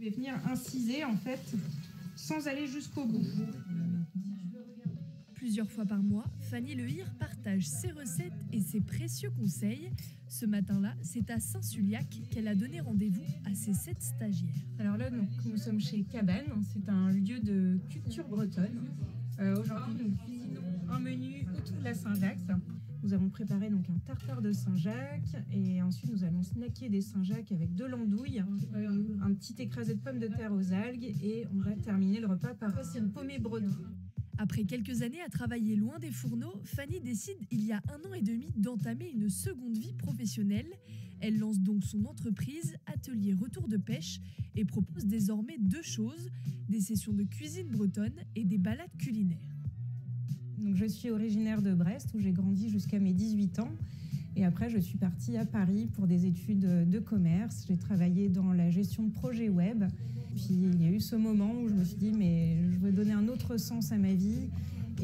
vais venir inciser en fait sans aller jusqu'au bout. Plusieurs fois par mois, Fanny Lehir partage ses recettes et ses précieux conseils. Ce matin-là, c'est à Saint-Suliac qu'elle a donné rendez-vous à ses 7 stagiaires. Alors là, donc, nous sommes chez Cabane, c'est un lieu de culture bretonne. Aujourd'hui, nous cuisinons un menu autour de la Saint-Jacques. Nous avons préparé donc un tartare de Saint-Jacques et ensuite nous allons snacker des Saint-Jacques avec de l'andouille, un petit écrasé de pommes de terre aux algues et on va terminer le repas par un paumé breton. Après quelques années à travailler loin des fourneaux, Fanny décide il y a 1 an et demi d'entamer une seconde vie professionnelle. Elle lance donc son entreprise Atelier Retour de Pêche et propose désormais 2 choses, des sessions de cuisine bretonne et des balades culinaires. Donc, je suis originaire de Brest où j'ai grandi jusqu'à mes 18 ans. Et après, je suis partie à Paris pour des études de commerce. J'ai travaillé dans la gestion de projets web. Puis il y a eu ce moment où je me suis dit, mais je veux donner un autre sens à ma vie.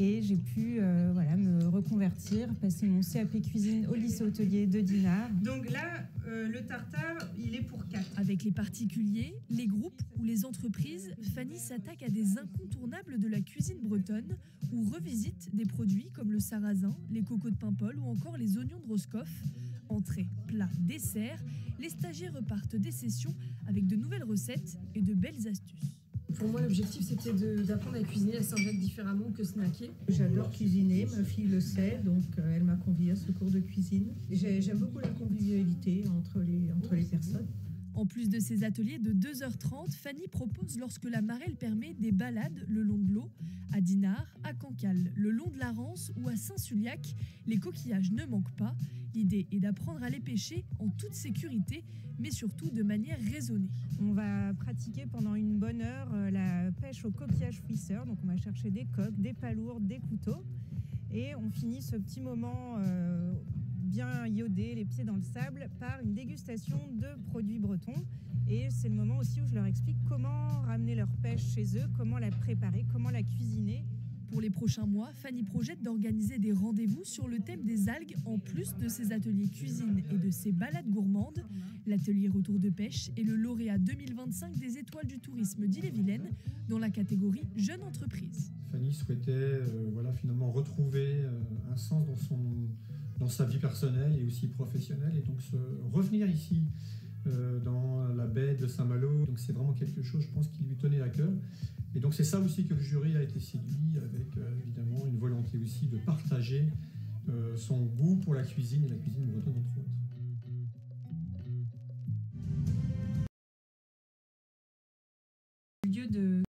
Et j'ai pu me reconvertir, passer mon CAP cuisine au lycée hôtelier de Dinard. Donc là, le tartare, il est pour 4. Avec les particuliers, les groupes ou les entreprises, Fanny s'attaque à des incontournables de la cuisine bretonne ou revisite des produits comme le sarrasin, les cocos de Paimpol ou encore les oignons de Roscoff. Entrée, plat, dessert, les stagiaires repartent des sessions avec de nouvelles recettes et de belles astuces. Pour moi, l'objectif, c'était d'apprendre à cuisiner à Saint-Jacques différemment que snacker. J'adore cuisiner, ma fille le sait, donc elle m'a conviée à ce cours de cuisine. J'aime beaucoup la convivialité entre les personnes. En plus de ces ateliers de 2h30, Fanny propose, lorsque la marée le permet, des balades le long de l'eau, à Dinard, à Cancale, le long de la Rance ou à Saint-Suliac. Les coquillages ne manquent pas. L'idée est d'apprendre à les pêcher en toute sécurité, mais surtout de manière raisonnée. On va pratiquer pendant une bonne heure la pêche au coquillage fouisseur. Donc on va chercher des coques, des palourdes, des couteaux. Et on finit ce petit moment bien iodé, les pieds dans le sable, par une dégustation de produits bretons. Et c'est le moment aussi où je leur explique comment ramener leur pêche chez eux, comment la préparer, comment la cuisiner. Pour les prochains mois, Fanny projette d'organiser des rendez-vous sur le thème des algues en plus de ses ateliers cuisine et de ses balades gourmandes. L'atelier Retour de Pêche est le lauréat 2025 des Étoiles du tourisme d'Ille-et-Vilaine dans la catégorie Jeune entreprise. Fanny souhaitait finalement retrouver un sens dans sa vie personnelle et aussi professionnelle et donc revenir ici dans la baie de Saint-Malo. Donc c'est vraiment quelque chose, je pense, qui lui tenait à cœur. Et donc c'est ça aussi que le jury a été séduit avec évidemment une volonté aussi de partager son goût pour la cuisine